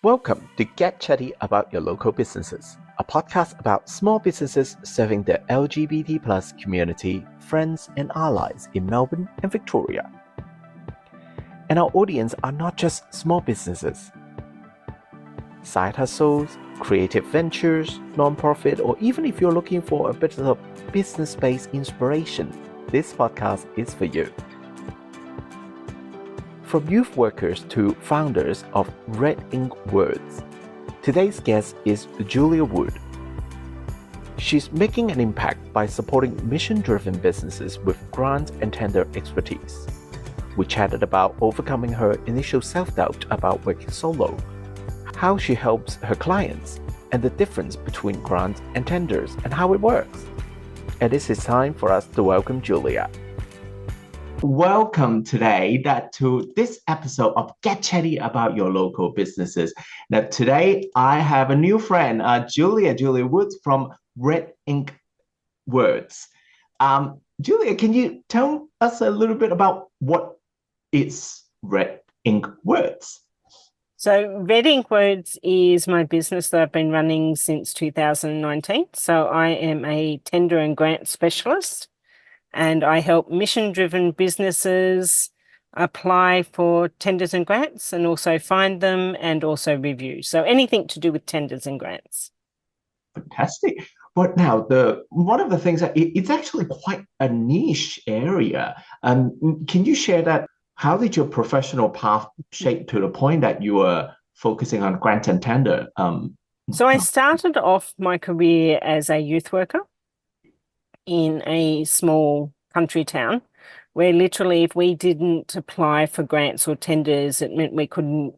Welcome to Get Chatty about your local businesses, a podcast about small businesses serving the LGBT plus community, friends and allies in Melbourne and Victoria. And our audience are not just small businesses. Side hustles, creative ventures, non-profit, or even if you're looking for a bit of business-based inspiration, this podcast is for you. From youth workers to founders of Red Ink Words, today's guest is Julia Wood. She's making an impact by supporting mission-driven businesses with grant and tender expertise. We chatted about overcoming her initial self-doubt about working solo, how she helps her clients, and the difference between grants and tenders and how it works. And this is time for us to welcome Julia. Welcome today to this episode of Get Chatty about your local businesses. Now today I have a new friend, Julia Woods from Red Ink Words. Julia, can you tell us a little bit about what is Red Ink Words? So Red Ink Words is my business that I've been running since 2019. So I am a tender and grant specialist, and I help mission-driven businesses apply for tenders and grants and also find them and also review. So anything to do with tenders and grants. Fantastic. But now, one of the things that it's actually quite a niche area. Can you share that? How did your professional path shape to the point that you were focusing on grant and tender? So I started off my career as a youth worker in a small country town where literally if we didn't apply for grants or tenders, it meant we couldn't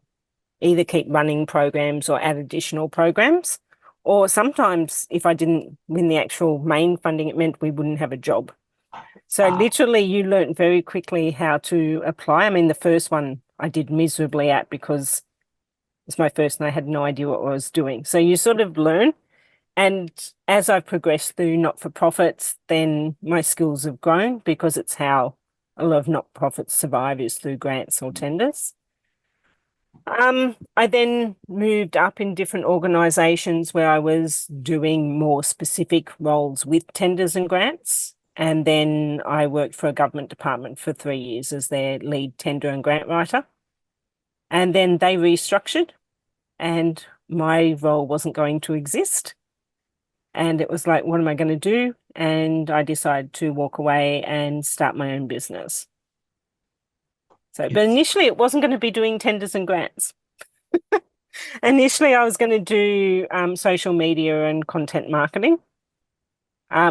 either keep running programs or add additional programs. Or sometimes if I didn't win the actual main funding, it meant we wouldn't have a job. So literally you learn very quickly how to apply. I mean, the first one I did miserably at because it's my first and I had no idea what I was doing. So you sort of learn. And as I've progressed through not-for-profits, then my skills have grown because it's how a lot of not-for-profits survive is through grants or tenders. I then moved up in different organisations where I was doing more specific roles with tenders and grants. And then I worked for a government department for 3 years as their lead tender and grant writer. And then they restructured and my role wasn't going to exist. And it was like, what am I going to do? And I decided to walk away and start my own business. So, but initially it wasn't going to be doing tenders and grants. Initially I was going to do social media and content marketing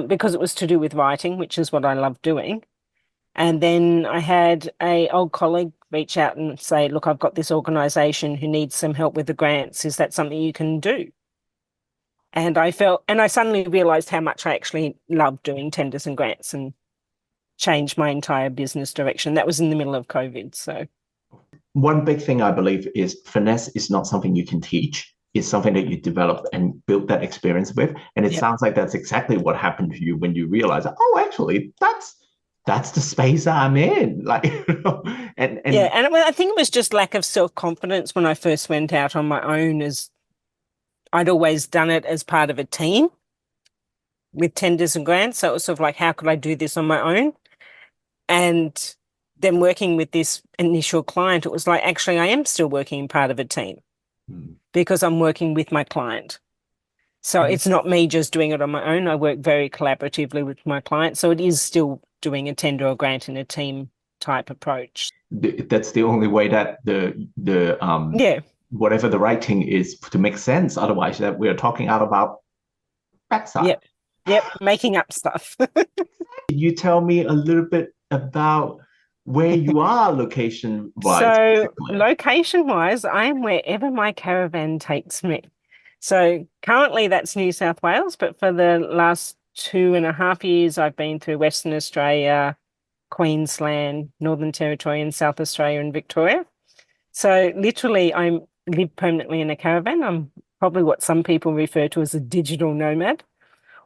because it was to do with writing, which is what I love doing. And then I had an old colleague reach out and say, look, I've got this organisation who needs some help with the grants. Is that something you can do? And I suddenly realised how much I actually loved doing tenders and grants and changed my entire business direction. That was in the middle of COVID. So one big thing I believe is finesse is not something you can teach. It's something that you develop and build that experience with. And it sounds like that's exactly what happened to you when you realize, oh, actually, that's the space I'm in. Like, and I think it was just lack of self-confidence when I first went out on my own, as I'd always done it as part of a team with tenders and grants. So it was sort of like, how could I do this on my own? And then working with this initial client, it was like, actually, I am still working in part of a team because I'm working with my client. So it's not me just doing it on my own. I work very collaboratively with my client. So it is still doing a tender or grant in a team type approach. That's the only way that whatever the writing is to make sense. Otherwise, that we're talking out of our backside. Yep, making up stuff. Can you tell me a little bit about where you are location-wise? So location-wise, I am wherever my caravan takes me. So currently that's New South Wales, but for the last 2.5 years, I've been through Western Australia, Queensland, Northern Territory, and South Australia and Victoria. So literally I live permanently in a caravan. I'm probably what some people refer to as a digital nomad,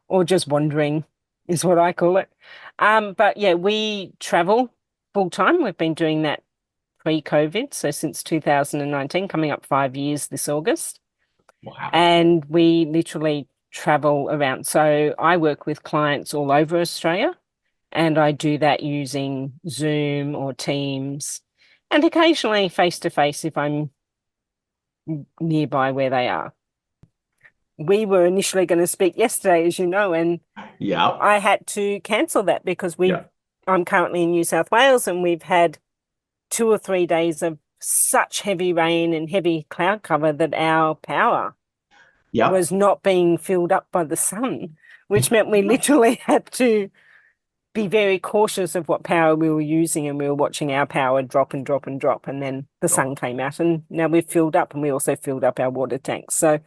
or just wandering is what I call it. But yeah, we travel full time. We've been doing that pre-COVID, so since 2019, coming up 5 years this August. Wow. And we literally travel around. So I work with clients all over Australia, and I do that using Zoom or Teams, and occasionally face to face if I'm nearby where they are. We were initially going to speak yesterday, as you know, and Yeah. I had to cancel that because Yeah. I'm currently in New South Wales, and we've had 2 or 3 days of such heavy rain and heavy cloud cover that our power Yeah. was not being filled up by the sun, which meant we literally had to be very cautious of what power we were using, and we were watching our power drop and drop and drop. And then the sun came out, and now we've filled up, and we also filled up our water tanks. So,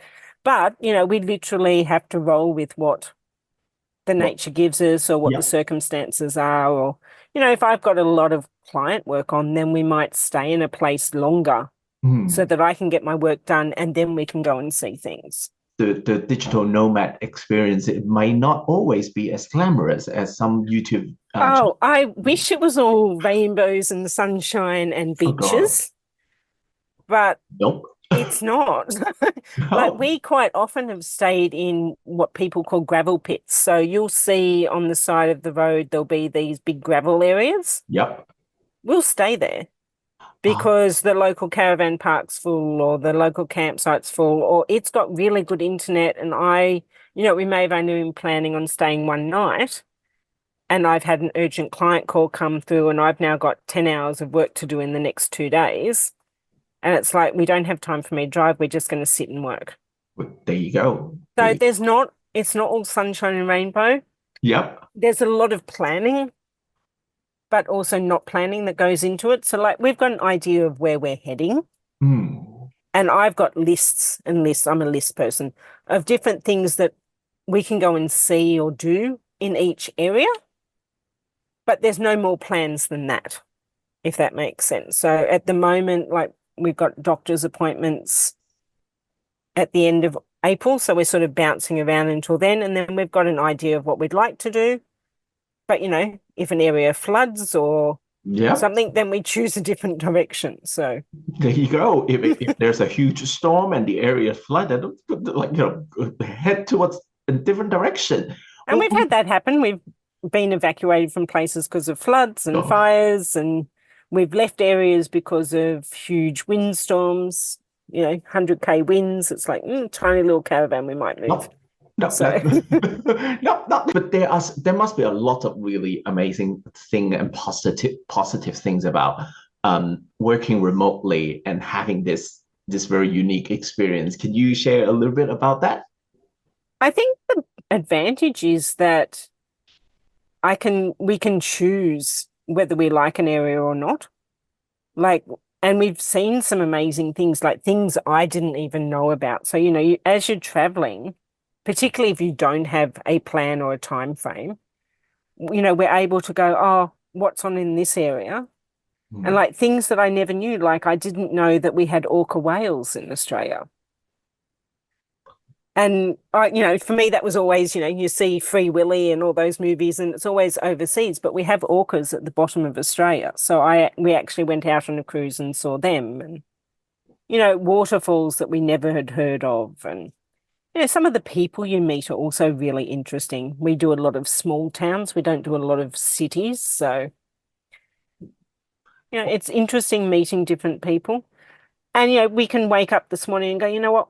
but, we literally have to roll with what the Well, nature gives us or what the yeah. circumstances are. Or, if I've got a lot of client work on, then we might stay in a place longer so Hmm. that I can get my work done, and then we can go and see things. The digital nomad experience, it might not always be as glamorous as some YouTube Oh, I wish it was all rainbows and sunshine and oh God. beaches, but Nope. it's not. Like, No. we quite often have stayed in what people call gravel pits. So you'll see on the side of the road, there'll be these big gravel areas. Yep. We'll stay there Oh, because the local caravan park's full, or the local campsite's full, or it's got really good internet. And we may have only been planning on staying one night, and I've had an urgent client call come through, and I've now got 10 hours of work to do in the next 2 days. And it's like, we don't have time for me to drive. We're just going to sit and work. well, there you go. So it's not all sunshine and rainbow. Yep. There's a lot of planning, but also not planning that goes into it. So, like, we've got an idea of where we're heading, Hmm. and I've got lists and lists. I'm a list person of different things that we can go and see or do in each area, but there's no more plans than that, if that makes sense. So at the moment, like, we've got doctor's appointments at the end of April, so we're sort of bouncing around until then, and then we've got an idea of what we'd like to do. But, if an area floods or Yep. something, then we choose a different direction. So, There you go. If there's a huge storm and the area is flooded, like head towards a different direction. and Well, we've had that happen. We've been evacuated from places because of floods and oh, fires, and we've left areas because of huge windstorms, 100K winds. It's like, tiny little caravan, we might move. no, no, So, no, no. But there must be a lot of really amazing thing and positive things about working remotely and having this very unique experience. Can you share a little bit about that? I think the advantage is that we can choose whether we like an area or not. Like, and we've seen some amazing things, like things I didn't even know about. So, as you're traveling, particularly if you don't have a plan or a time frame, we're able to go, oh, what's on in this area? And, Hmm. like, things that I never knew, like, I didn't know that we had orca whales in Australia. And for me, that was always, you see Free Willy and all those movies, and it's always overseas, but we have orcas at the bottom of Australia. So we actually went out on a cruise and saw them, and, waterfalls that we never had heard of. And, some of the people you meet are also really interesting. We do a lot of small towns. We don't do a lot of cities. So, it's interesting meeting different people. And, we can wake up this morning and go, you know what?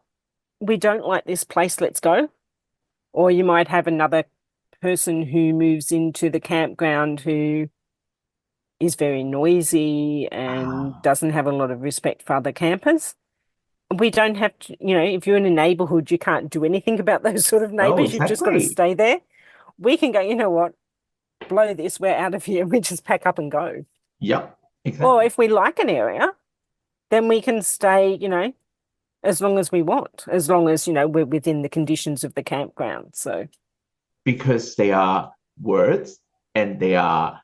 We don't like this place. Let's go. Or you might have another person who moves into the campground who is very noisy and Ah, doesn't have a lot of respect for other campers. We don't have to, if you're in a neighborhood, you can't do anything about those sort of oh, neighbors. You've just got to exactly. stay there. We can go, you know what, blow this, we're out of here. We just pack up and go. Yep, Or exactly. if we like an area, then we can stay, as long as we want, as long as, we're within the conditions of the campground. So, Because they are words and they are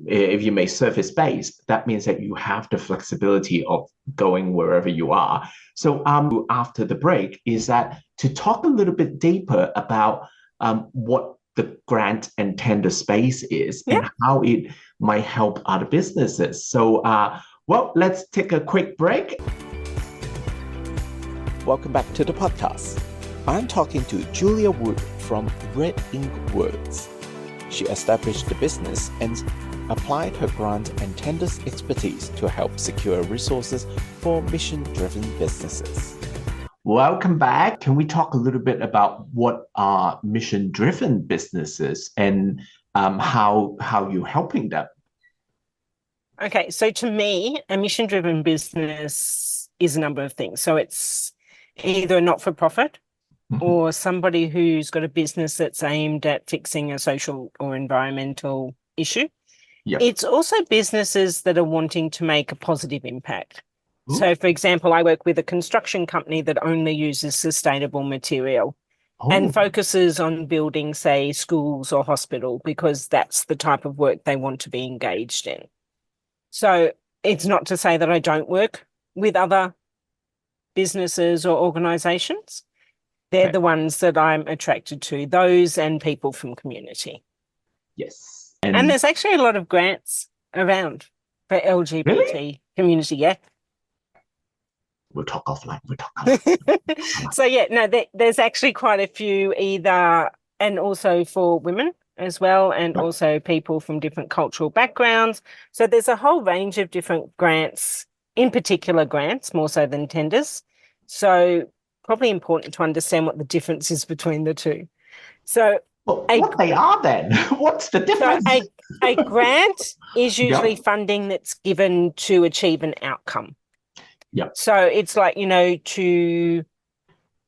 if you make surface based, that means that you have the flexibility of going wherever you are. So after the break is that to talk a little bit deeper about what the grant and tender space is yeah. and how it might help other businesses. So Well, let's take a quick break. Welcome back to the podcast. I'm talking to Julia Wood from Red Ink Words. She established the business and applied her grant and tenders expertise to help secure resources for mission-driven businesses. Welcome back. Can we talk a little bit about what are mission-driven businesses and how you're helping them? Okay, so to me, a mission-driven business is a number of things. So it's either a not-for-profit or somebody who's got a business that's aimed at fixing a social or environmental issue. Yep. It's also businesses that are wanting to make a positive impact. Ooh. So, for example, I work with a construction company that only uses sustainable material and focuses on building, say, schools or hospital, because that's the type of work they want to be engaged in. So it's not to say that I don't work with other businesses or organisations. They're the ones that I'm attracted to, those and people from community. Yes. And there's actually a lot of grants around for LGBT community, yeah. We'll talk offline. So, there's actually quite a few either, and also for women as well, and also people from different cultural backgrounds. So there's a whole range of different grants, in particular grants, more so than tenders. So probably important to understand what the difference is between the two. So what they are then? What's the difference? So a grant is usually funding that's given to achieve an outcome. Yeah. So it's like, to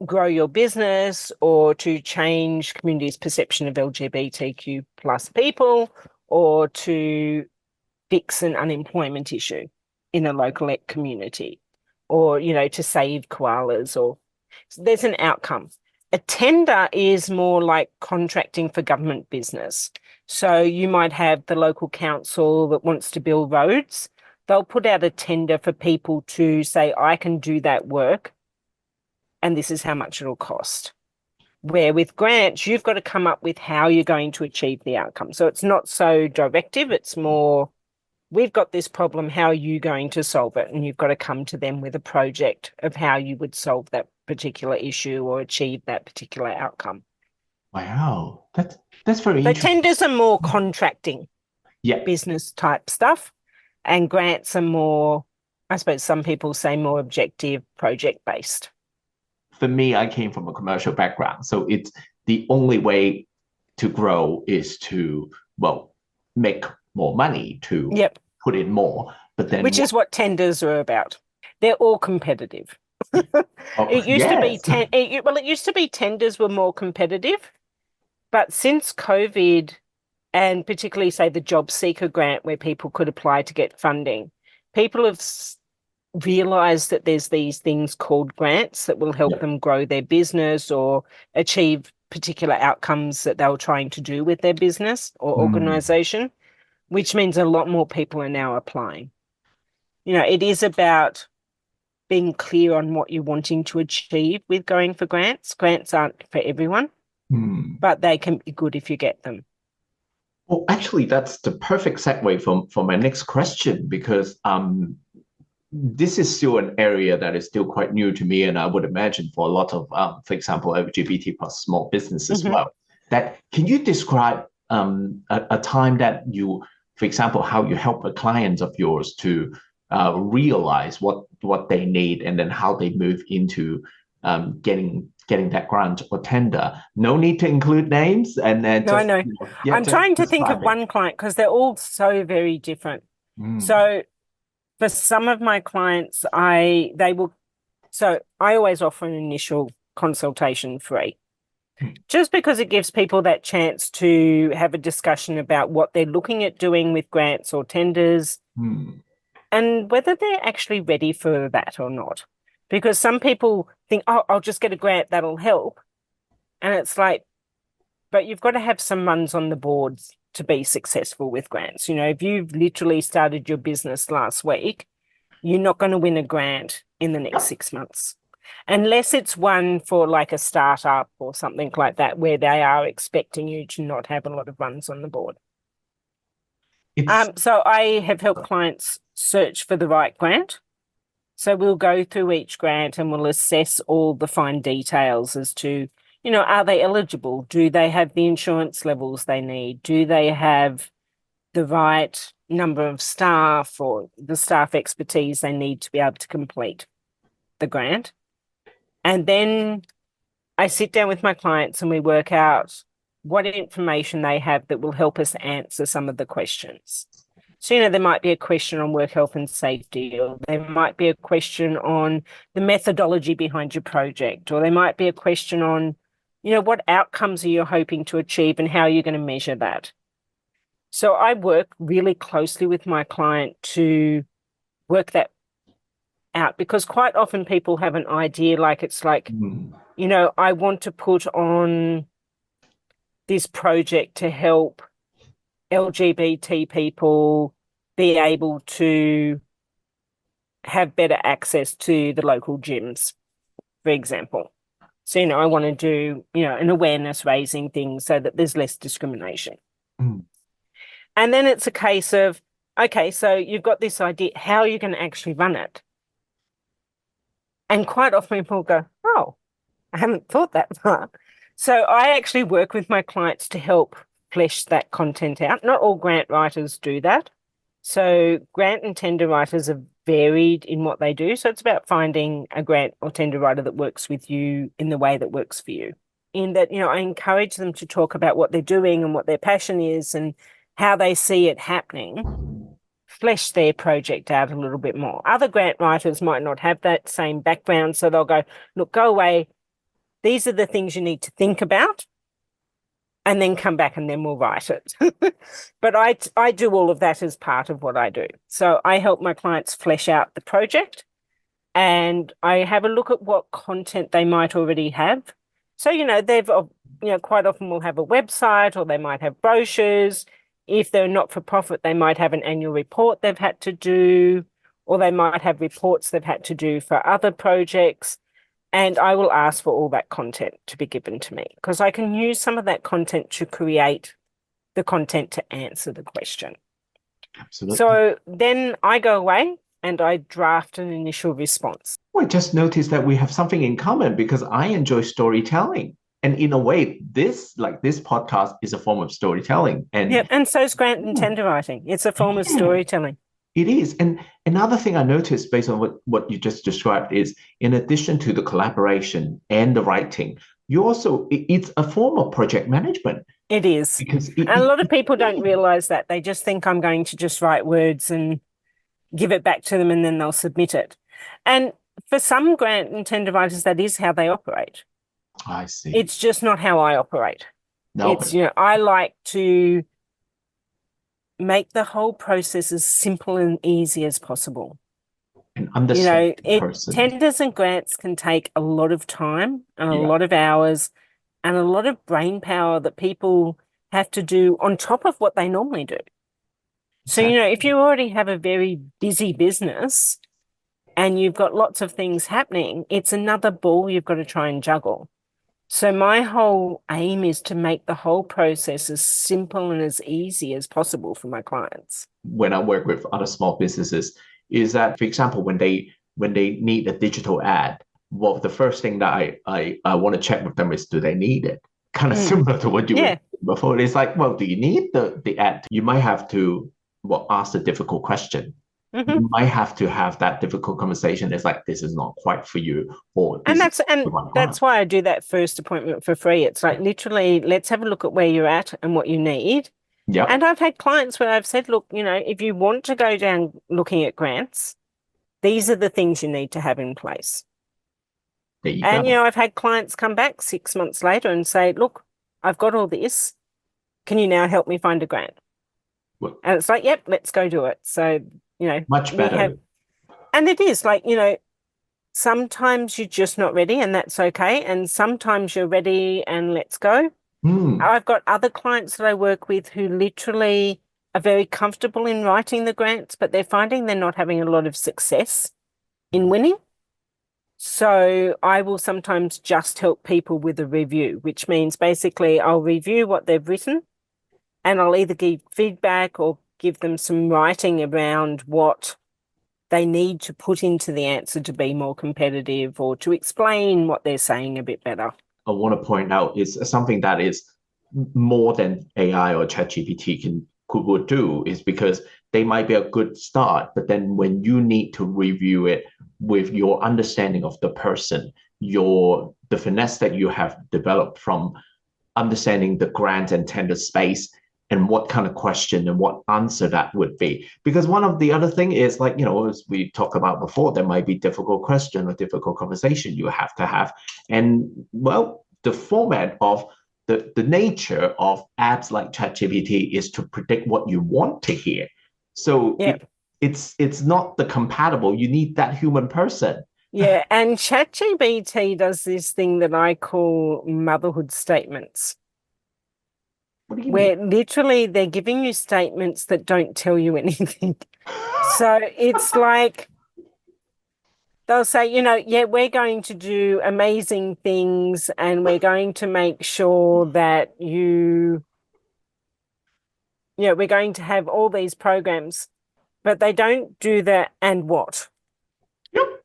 grow your business or to change community's perception of LGBTQ plus people, or to fix an unemployment issue in a local community, or, to save koalas, or so there's an outcome. A tender is more like contracting for government business. So you might have the local council that wants to build roads. They'll put out a tender for people to say, I can do that work, and this is how much it'll cost. Where with grants, you've got to come up with how you're going to achieve the outcome. So it's not so directive. It's more, we've got this problem, how are you going to solve it? And you've got to come to them with a project of how you would solve that particular issue or achieve that particular outcome. Wow, that's very so interesting. Tenders are more contracting, business type stuff, and grants are more, I suppose some people say, more objective, project based. For me, I came from a commercial background, so it's the only way to grow is to make more money, to put in more. But then, which is what tenders are about. They're all competitive. It used to be tenders were more competitive, but since COVID, and particularly say the job seeker grant where people could apply to get funding, people have realized that there's these things called grants that will help them grow their business or achieve particular outcomes that they were trying to do with their business or organization, which means a lot more people are now applying. It is about being clear on what you're wanting to achieve with going for grants. Grants aren't for everyone, but they can be good if you get them. Well, actually, that's the perfect segue for my next question, because this is still an area that is still quite new to me, and I would imagine for a lot of, for example, LGBT plus small businesses as well. Can you describe a time that you, for example, how you help a client of yours to realize what they need, and then how they move into getting that grant or tender? No need to include names, and then no, I know. I'm trying to think of one client because they're all so very different. So for some of my clients, I always offer an initial consultation free, just because it gives people that chance to have a discussion about what they're looking at doing with grants or tenders, and whether they're actually ready for that or not. Because some people think, I'll just get a grant, that'll help. And it's like, but you've got to have some runs on the boards to be successful with grants. If you've literally started your business last week, you're not going to win a grant in the next 6 months, unless it's one for like a startup or something like that, where they are expecting you to not have a lot of runs on the board. So I have helped clients search for the right grant. So we'll go through each grant and we'll assess all the fine details as to, are they eligible? Do they have the insurance levels they need? Do they have the right number of staff or the staff expertise they need to be able to complete the grant? And then I sit down with my clients and we work out what information they have that will help us answer some of the questions. So, there might be a question on work health and safety, or there might be a question on the methodology behind your project, or there might be a question on, what outcomes are you hoping to achieve and how are you going to measure that? So I work really closely with my client to work that out, because quite often people have an idea, I want to put on this project to help LGBT people be able to have better access to the local gyms, for example. So, I want to do, an awareness raising thing so that there's less discrimination. Mm. And then it's a case of, okay, so you've got this idea, how are you going to actually run it? And quite often people go, oh, I haven't thought that far. So I actually work with my clients to help flesh that content out. Not all grant writers do that. So grant and tender writers are varied in what they do. So it's about finding a grant or tender writer that works with you in the way that works for you. In that, I encourage them to talk about what they're doing and what their passion is and how they see it happening, flesh their project out a little bit more. Other grant writers might not have that same background, so they'll go, look, go away. These are the things you need to think about, and then come back and then we'll write it. But I do all of that as part of what I do. So I help my clients flesh out the project, and I have a look at what content they might already have. So, they've, quite often will have a website, or they might have brochures. If they're not-for-profit, they might have an annual report they've had to do, or they might have reports they've had to do for other projects. And I will ask for all that content to be given to me, because I can use some of that content to create the content to answer the question. Absolutely. So then I go away and I draft an initial response. I just noticed that we have something in common, because I enjoy storytelling. And in a way, this podcast is a form of storytelling. And so is grant and tender writing. It's a form of storytelling. It is. And another thing I noticed based on what you just described is, in addition to the collaboration and the writing, it's a form of project management. It is. Because and a lot of people don't realize that. They just think I'm going to just write words and give it back to them and then they'll submit it. And for some grant and tender writers, that is how they operate. I see. It's just not how I operate. No. It's, I like to make the whole process as simple and easy as possible. And understand tenders and grants can take a lot of time and a lot of hours and a lot of brain power that people have to do on top of what they normally do. So, if you already have a very busy business and you've got lots of things happening, it's another ball you've got to try and juggle. So my whole aim is to make the whole process as simple and as easy as possible for my clients. When I work with other small businesses, is that, for example, when they need a digital ad, well, the first thing that I want to check with them is, do they need it? Kind of similar to what you were saying before. It's like, well, do you need the ad? You might have to ask a difficult question. Mm-hmm. You might have to have that difficult conversation. It's like, this is not quite for you, that's why I do that first appointment for free. It's like, literally, let's have a look at where you're at and what you need. Yeah. And I've had clients where I've said, look, if you want to go down looking at grants, these are the things you need to have in place. There you go. I've had clients come back 6 months later and say, look, I've got all this. Can you now help me find a grant? Well, and it's like, yep, let's go do it. So, much better. And it is like, sometimes you're just not ready, and that's okay. And sometimes you're ready and let's go. I've got other clients that I work with who literally are very comfortable in writing the grants, but they're finding they're not having a lot of success in winning. So I will sometimes just help people with a review, which means basically I'll review what they've written and I'll either give feedback or give them some writing around what they need to put into the answer to be more competitive or to explain what they're saying a bit better. I want to point out is something that is more than AI or ChatGPT would do, is because they might be a good start, but then when you need to review it with your understanding of the person, the finesse that you have developed from understanding the grant and tender space and what kind of question and what answer that would be. Because one of the other thing is, like, as we talked about before, there might be difficult question or difficult conversation you have to have. And well, the format of the nature of apps like ChatGPT is to predict what you want to hear. So it's not the compatible. You need that human person. Yeah, and ChatGPT does this thing that I call motherhood statements. What do you where mean? literally they're giving you statements that don't tell you anything. So it's like they'll say, yeah, we're going to do amazing things and we're going to make sure that we're going to have all these programs, but they don't do the and what. Yep.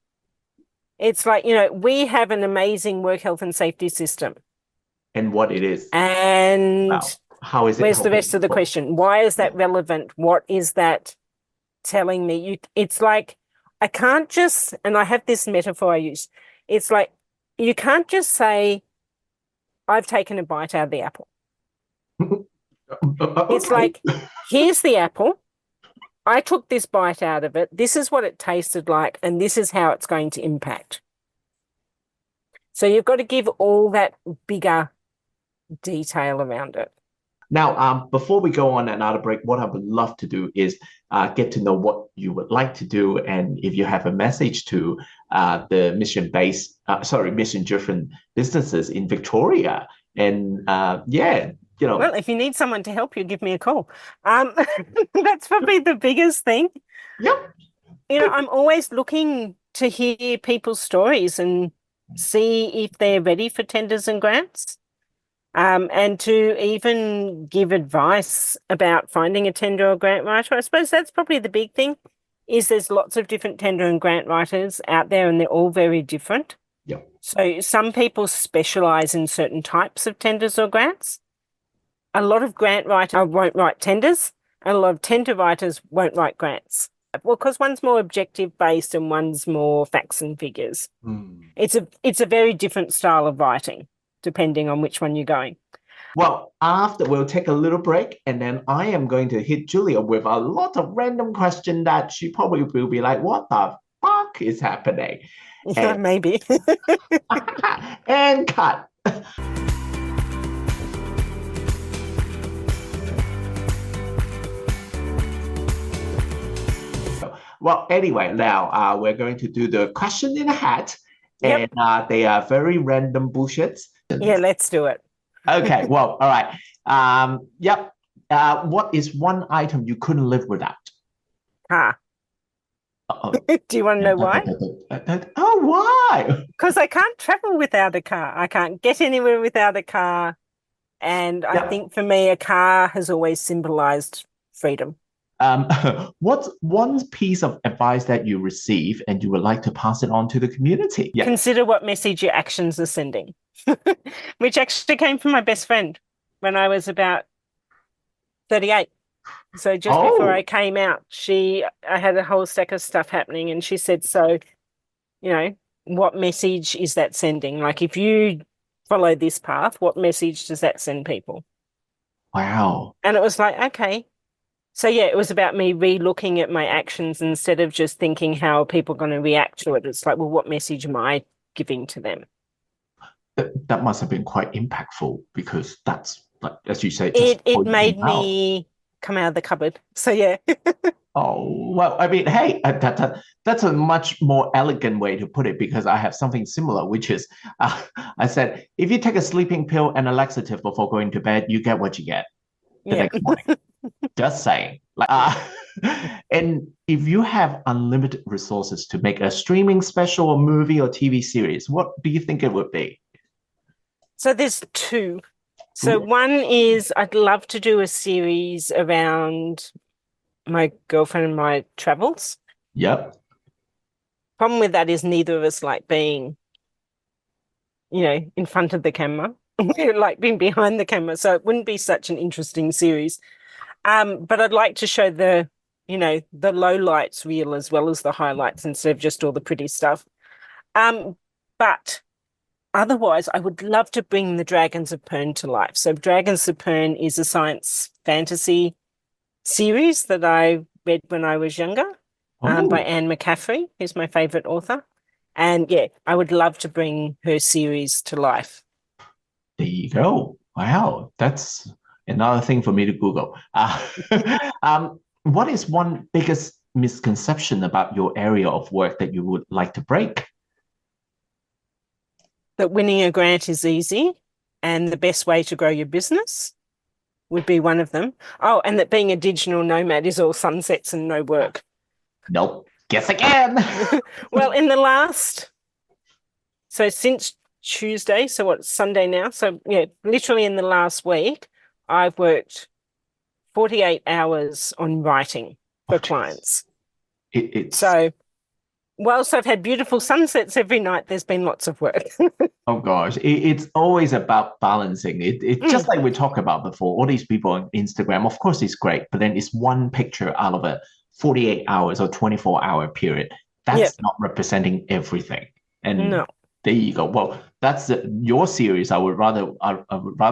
It's like, we have an amazing work health and safety system. And what it is. And wow. How is it where's the helping rest of the people? question? Why is that relevant? What is that telling me? It's like, I can't just, and I have this metaphor I use. It's like, you can't just say, I've taken a bite out of the apple. It's like, here's the apple. I took this bite out of it. This is what it tasted like, and this is how it's going to impact. So you've got to give all that bigger detail around it. Now, before we go on another break, what I would love to do is get to know what you would like to do, and if you have a message to the mission-driven businesses in Victoria, and Well, if you need someone to help you, give me a call. That's probably the biggest thing. Yep. I'm always looking to hear people's stories and see if they're ready for tenders and grants. And to even give advice about finding a tender or grant writer. I suppose that's probably the big thing, is there's lots of different tender and grant writers out there and they're all very different. Yeah. So some people specialize in certain types of tenders or grants. A lot of grant writers won't write tenders and a lot of tender writers won't write grants. Well, because one's more objective based and one's more facts and figures. It's a very different style of writing, depending on which one you're going. Well, we'll take a little break, and then I am going to hit Julia with a lot of random questions that she probably will be like, what the fuck is happening? Yeah, maybe. And cut. Well, anyway, now we're going to do the question in a hat, and they are very random bullshits. Yeah, let's do it. Okay, well, all right. Yep. What is one item you couldn't live without? Car. Do you want to know why? Oh, why? Because I can't travel without a car. I can't get anywhere without a car. And I think for me, a car has always symbolized freedom. What's one piece of advice that you receive and you would like to pass it on to the community? Yeah. Consider what message your actions are sending, which actually came from my best friend when I was about 38. So just before I came out, I had a whole stack of stuff happening and she said, so, what message is that sending? Like if you follow this path, what message does that send people? Wow. And it was like, okay. So yeah, it was about me re-looking at my actions instead of just thinking how are people going to react to it. It's like, well, what message am I giving to them? That must have been quite impactful because that's, like, as you say, it made me come out of the cupboard. So yeah. Oh, well, I mean, hey, that's a much more elegant way to put it because I have something similar, which is I said, if you take a sleeping pill and a laxative before going to bed, you get what you get the next morning. Just saying. And if you have unlimited resources to make a streaming special or movie or TV series, what do you think it would be? So there's two. So one is I'd love to do a series around my girlfriend and my travels. Yep. Problem with that is neither of us like being, in front of the camera. We like being behind the camera, so it wouldn't be such an interesting series. But I'd like to show the low lights reel as well as the highlights instead of just all the pretty stuff. But otherwise, I would love to bring the Dragons of Pern to life. So Dragons of Pern is a science fantasy series that I read when I was younger, by Anne McCaffrey, who's my favorite author. And yeah, I would love to bring her series to life. There you go. Wow, that's another thing for me to Google. What is one biggest misconception about your area of work that you would like to break? That winning a grant is easy and the best way to grow your business would be one of them. Oh, and that being a digital nomad is all sunsets and no work. Nope. Guess again. Well, since Tuesday, so what's Sunday now? So yeah, literally in the last week, I've worked 48 hours on writing for clients. So whilst I've had beautiful sunsets every night, there's been lots of work. Oh gosh, it's always about balancing. It's just like we talked about before. All these people on Instagram, of course, it's great, but then it's one picture out of a 48 hours or 24-hour period. That's not representing everything. And no. There you go. Well, that's your series. I would rather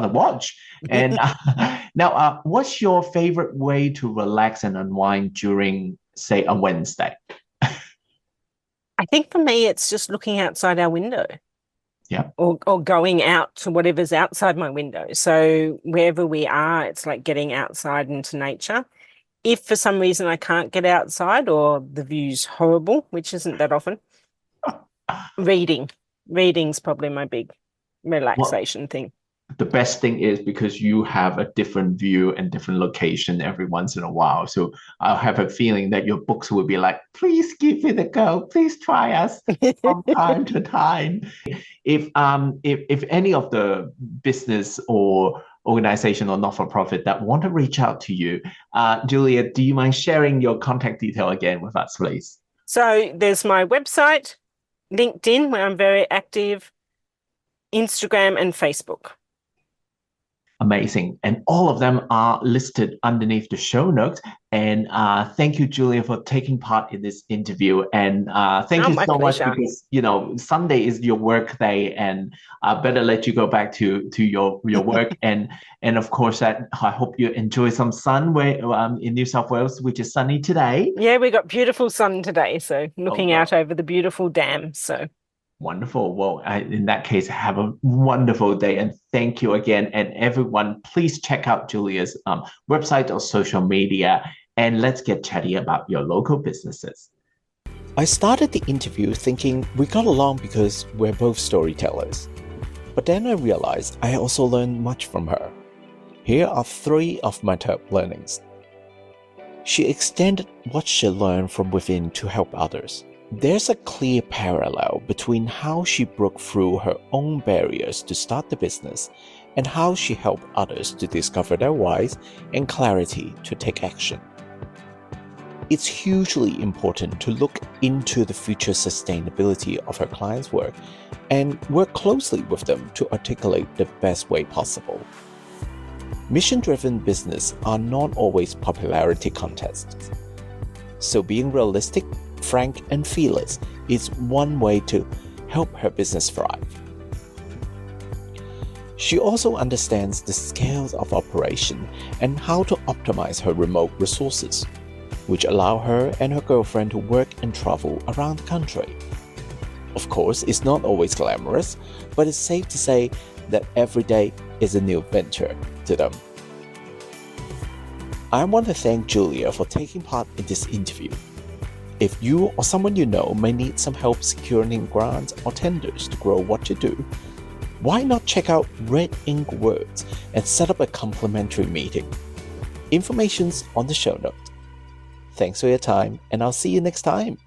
watch. And now, what's your favorite way to relax and unwind during, say, a Wednesday? I think for me, it's just looking outside our window. Yeah. Or going out to whatever's outside my window. So wherever we are, it's like getting outside into nature. If for some reason I can't get outside or the view's horrible, which isn't that often, reading. Reading's probably my big relaxation thing. The best thing is because you have a different view and different location every once in a while. So I have a feeling that your books will be like, please give it a go. Please try us from time to time. If any of the business or organization or not-for-profit that want to reach out to you, Julia, do you mind sharing your contact detail again with us, please? So there's my website, LinkedIn, where I'm very active, Instagram and Facebook. Amazing. And all of them are listed underneath the show notes. And thank you, Julia, for taking part in this interview. And thank you so much because, Sunday is your work day and I better let you go back to your work. and of course, I hope you enjoy some sun in New South Wales, which is sunny today. Yeah, we got beautiful sun today. So looking out over the beautiful dam. So. Wonderful. Well, in that case, have a wonderful day and thank you again. And everyone, please check out Julia's website or social media and let's get chatty about your local businesses. I started the interview thinking we got along because we're both storytellers. But then I realized I also learned much from her. Here are 3 of my top learnings. She extended what she learned from within to help others. There's a clear parallel between how she broke through her own barriers to start the business and how she helped others to discover their whys and clarity to take action. It's hugely important to look into the future sustainability of her clients' work and work closely with them to articulate the best way possible. Mission-driven business are not always popularity contests. So being realistic, frank and fearless is one way to help her business thrive. She also understands the scales of operation and how to optimize her remote resources, which allow her and her girlfriend to work and travel around the country. Of course, it's not always glamorous, but it's safe to say that every day is a new adventure to them. I want to thank Julia for taking part in this interview. If you or someone you know may need some help securing grants or tenders to grow what you do, why not check out Red Ink Words and set up a complimentary meeting? Information's on the show note. Thanks for your time, and I'll see you next time.